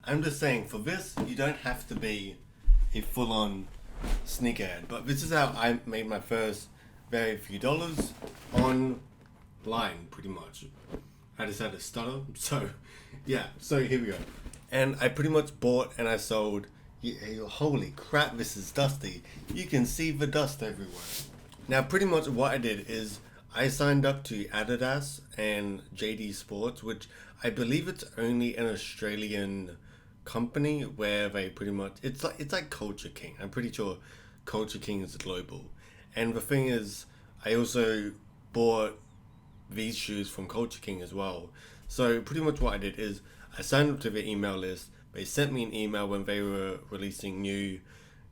I'm just saying, for this, you don't have to be a full-on sneakerhead. But this is how I made my first very few dollars online, pretty much. I just had to stutter, so yeah. So here we go. And I pretty much bought and I sold. Holy crap, this is dusty. You can see the dust everywhere. Now, pretty much what I did is I signed up to Adidas and JD Sports, which I believe it's only an Australian company where they pretty much it's like Culture King. I'm pretty sure Culture King is global. And the thing is, I also bought these shoes from Culture King as well. So pretty much what I did is I signed up to the email list. They sent me an email when they were releasing new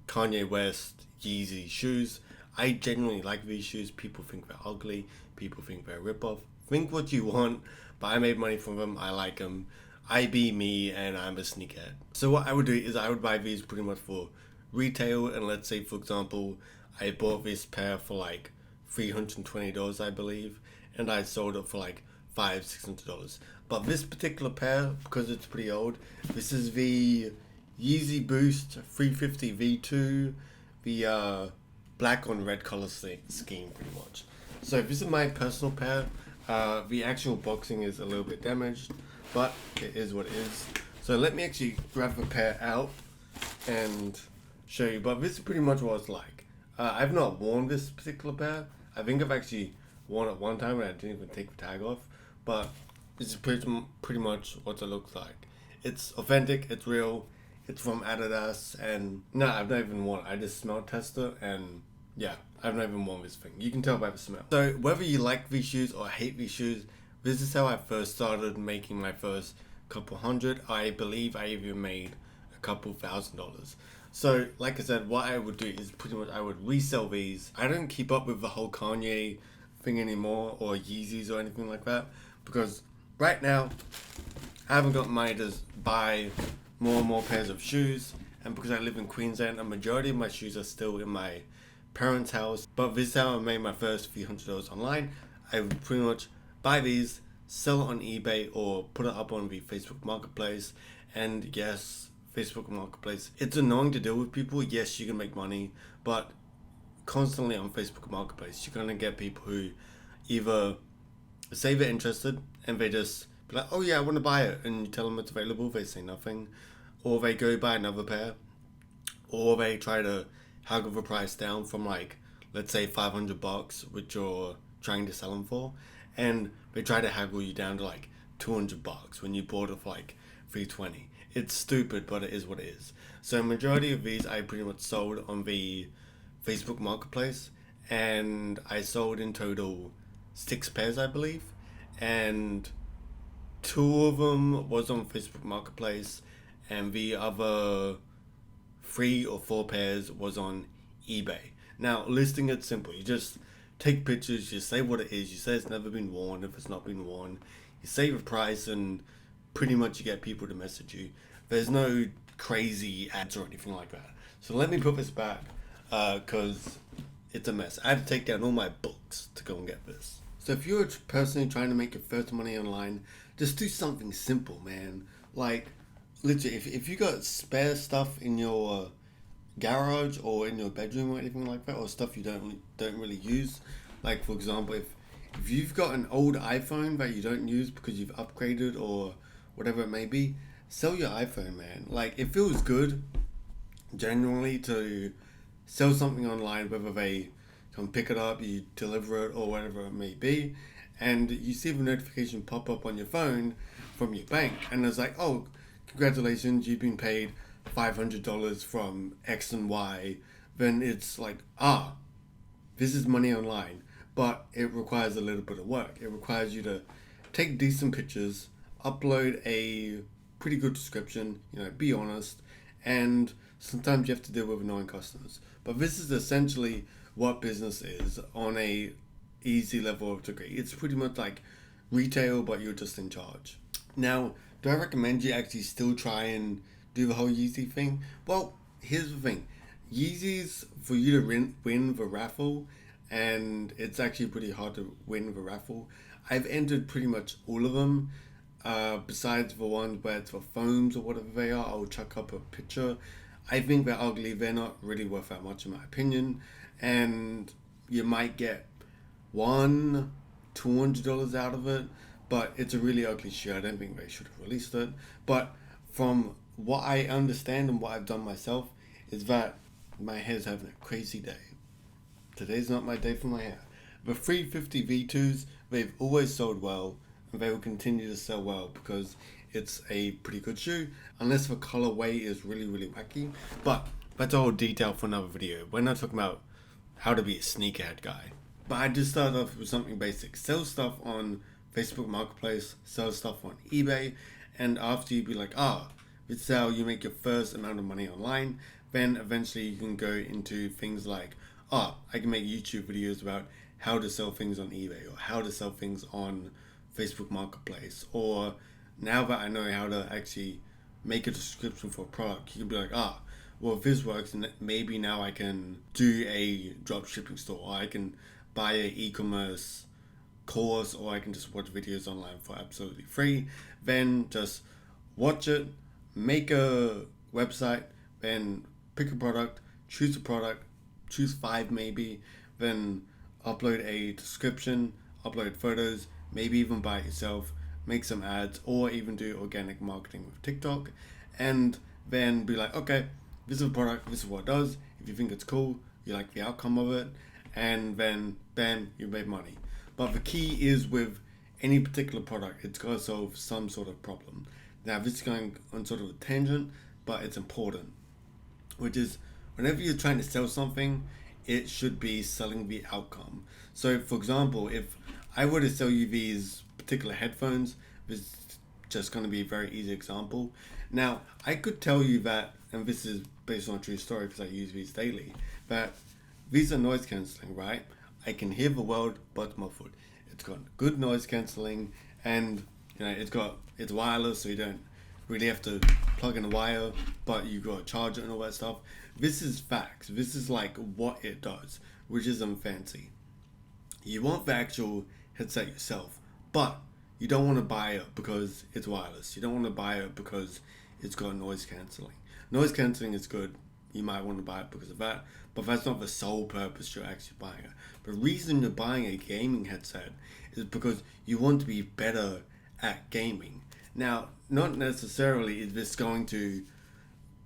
Kanye West Yeezy shoes. I genuinely like these shoes. People think they're ugly. People think they're a rip-off. Think what you want, but I made money from them. I like them. I be me, and I'm a sneakerhead. So what I would do is I would buy these pretty much for retail, and let's say, for example, I bought this pair for like $320, I believe, and I sold it for like $600. But this particular pair, because it's pretty old, this is the Yeezy Boost 350 V2, the black on red color scheme, pretty much. So this is my personal pair. The actual boxing is a little bit damaged, but it is what it is. So let me actually grab the pair out and show you. But this is pretty much what it's like. I've not worn this particular pair. I think I've actually worn it one time and I didn't even take the tag off. But this is pretty much what it looks like. It's authentic, it's real, it's from Adidas, and no, I've not even worn it. I just smell tested, and yeah, I've not even worn this thing. You can tell by the smell. So whether you like these shoes or hate these shoes, this is how I first started making my first couple hundred. I believe I even made a couple $1,000s. So like I said, what I would do is pretty much I would resell these. I don't keep up with the whole Kanye thing anymore, or Yeezys or anything like that, because right now I haven't got money to buy more and more pairs of shoes, and because I live in Queensland, a majority of my shoes are still in my parents' house. But this is how I made my first few $100s online. I would pretty much buy these, sell it on eBay, or put it up on the Facebook Marketplace. And yes, Facebook Marketplace, it's annoying to deal with people. Yes, you can make money, but constantly on Facebook Marketplace, you're gonna get people who either say they're interested and they just be like, oh yeah, I want to buy it, and you tell them it's available, they say nothing, or they go buy another pair, or they try to haggle the price down from like, let's say $500, which you're trying to sell them for, and they try to haggle you down to like $200 when you bought it for like $320. It's stupid, but it is what it is. So majority of these I pretty much sold on the Facebook Marketplace, and I sold in total 6 pairs, I believe, and 2 of them was on Facebook Marketplace, and the other 3 or 4 pairs was on eBay. Now, listing it's simple. You just take pictures, you say what it is, you say it's never been worn if it's not been worn, you say the price, and pretty much you get people to message you. There's no crazy ads or anything like that. So let me put this back, because it's a mess. I had to take down all my books to go and get this. So if you're personally trying to make your first money online, just do something simple, man. Like, literally, if you got spare stuff in your garage or in your bedroom or anything like that, or stuff you don't really use, like for example, if you've got an old iPhone that you don't use because you've upgraded or whatever it may be, sell your iPhone, man. Like, it feels good genuinely to sell something online, whether they come pick it up, you deliver it, or whatever it may be, and you see the notification pop up on your phone from your bank, and it's like, oh, congratulations, you've been paid $500 from X and Y. Then it's like, this is money online, but it requires a little bit of work. It requires you to take decent pictures, upload a pretty good description, be honest, and sometimes you have to deal with annoying customers. But this is essentially what business is on a easy level of degree. It's pretty much like retail, but you're just in charge. Now, do I recommend you actually still try and do the whole Yeezy thing? Well, here's the thing. Yeezys, for you to win the raffle, and it's actually pretty hard to win the raffle. I've entered pretty much all of them. besides the ones where it's for phones or whatever they are, I'll chuck up a picture. I think they're ugly. They're not really worth that much in my opinion. And you might get $200 out of it, but it's a really ugly shoe. I don't think they should have released it. But from what I understand and what I've done myself, is that my hair's having a crazy day. Today's not my day for my hair. The 350 V2s, they've always sold well, and they will continue to sell well because it's a pretty good shoe, unless the colorway is really, really wacky. But that's a whole detail for another video. We're not talking about how to be a sneakerhead guy. But I just started off with something basic. Sell stuff on Facebook Marketplace, sell stuff on eBay, and after you be like, this is how you make your first amount of money online, then eventually you can go into things like, I can make YouTube videos about how to sell things on eBay or how to sell things on Facebook Marketplace. Or now that I know how to actually make a description for a product, you can be like, well, if this works, and maybe now I can do a drop shipping store, or I can buy an e-commerce course, or I can just watch videos online for absolutely free. Then just watch it, make a website, then pick a product, choose 5 maybe, then upload a description, upload photos, maybe even buy it yourself, make some ads, or even do organic marketing with TikTok, and then be like, okay, this is a product, this is what it does. If you think it's cool, you like the outcome of it, and then bam, you made money. But the key is with any particular product, it's got to solve some sort of problem. Now, this is going on sort of a tangent, but it's important, which is whenever you're trying to sell something, it should be selling the outcome. So, for example, if I were to sell you these particular headphones, this is just going to be a very easy example. Now, I could tell you that, and this is based on a true story because I use these daily, that these are noise cancelling, right? I can hear the world, but it's muffled. It's got good noise cancelling, and it's wireless, so you don't really have to plug in a wire, but you got to charge it and all that stuff. This is facts. This is like what it does, which isn't fancy. You want the actual headset yourself, but you don't want to buy it because it's wireless. You don't want to buy it because it's got noise cancelling. Noise cancelling is good. You might want to buy it because of that, but that's not the sole purpose you're actually buying it. The reason you're buying a gaming headset is because you want to be better at gaming. Now, not necessarily is this going to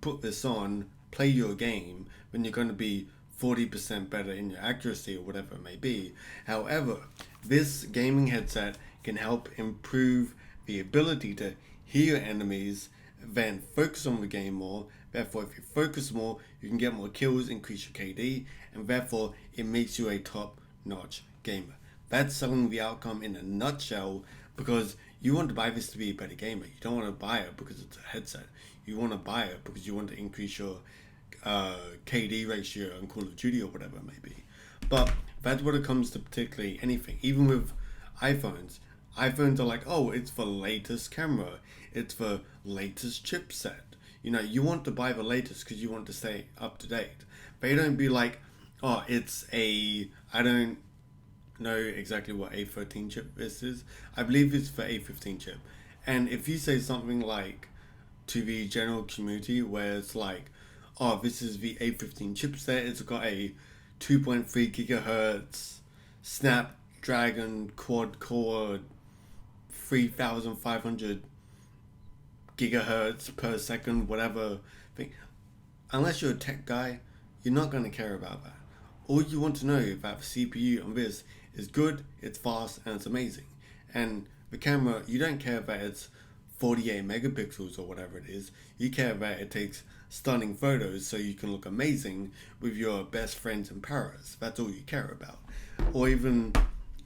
put this on, play your game, when you're going to be 40% better in your accuracy or whatever it may be. However, this gaming headset can help improve the ability to hear your enemies, then focus on the game more. Therefore, if you focus more, you can get more kills, increase your KD, and therefore it makes you a top-notch gamer. That's selling the outcome in a nutshell, because you want to buy this to be a better gamer. You don't want to buy it because it's a headset. You want to buy it because you want to increase your KD ratio in Call of Duty or whatever it may be. But that's what it comes to particularly anything. Even with iPhones. iPhones are like, it's the latest camera. It's the latest chipset. You want to buy the latest because you want to stay up to date. They don't be like, it's I don't know exactly what A13 chip this is. I believe it's for A15 chip. And if you say something like to the general community where it's like, this is the A15 chipset, it's got a 2.3 gigahertz Snapdragon quad core 3500 gigahertz per second, whatever thing. Unless you're a tech guy, you're not going to care about that. All you want to know about the CPU on this is good, it's fast, and it's amazing. And the camera, you don't care that it's 48 megapixels or whatever it is. You care that it takes stunning photos so you can look amazing with your best friends in Paris. That's all you care about. Or even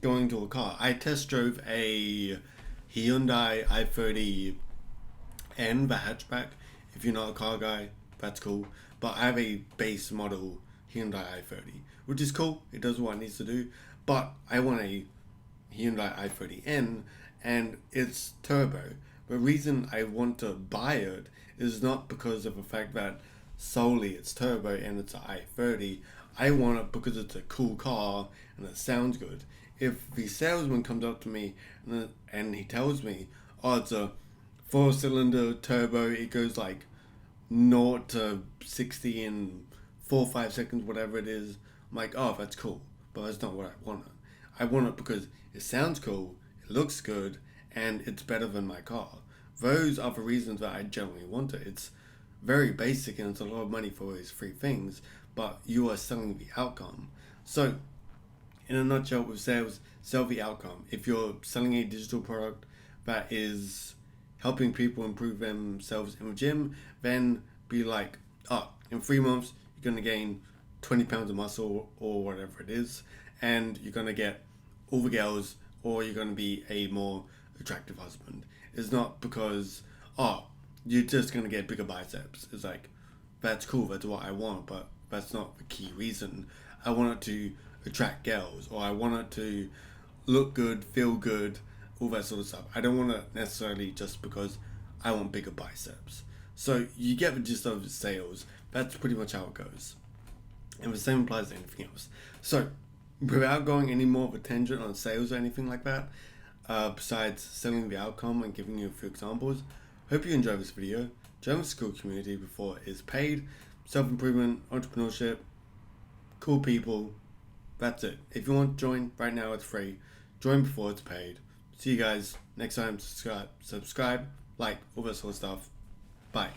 going to a car. I test drove a Hyundai i30N, the hatchback. If you're not a car guy, that's cool. But I have a base model Hyundai i30, which is cool. It does what it needs to do. But I want a Hyundai i30N, and it's turbo. The reason I want to buy it is not because of the fact that solely it's turbo and it's an i30. I want it because it's a cool car and it sounds good. If the salesman comes up to me and he tells me, oh, it's a 4-cylinder turbo, it goes like 0 to 60 in 4 or 5 seconds, whatever it is. I'm like, oh, that's cool, but that's not what I want. I want it because it sounds cool, it looks good, and it's better than my car. Those are the reasons that I generally want it. It's very basic and it's a lot of money for those three things, but you are selling the outcome. So, in a nutshell, with sales, sell the outcome. If you're selling a digital product that is helping people improve themselves in the gym, then be like, oh, in 3 months, you're going to gain 20 pounds of muscle or whatever it is, and you're going to get all the girls, or you're going to be a more attractive husband. It's not because, oh, you're just going to get bigger biceps. It's like, that's cool, that's what I want, but that's not the key reason. I want it to attract girls, or I want it to look good, feel good, all that sort of stuff. I don't want it necessarily just because I want bigger biceps. So you get the gist of sales. That's pretty much how it goes. And the same applies to anything else. So, without going any more of a tangent on sales or anything like that, besides selling the outcome and giving you a few examples, hope you enjoyed this video. Join the Skool community before it is paid. Self-improvement, entrepreneurship, cool people. That's it. If you want to join, right now it's free. Join before it's paid. See you guys next time. Subscribe, like, all that sort of stuff. Bye.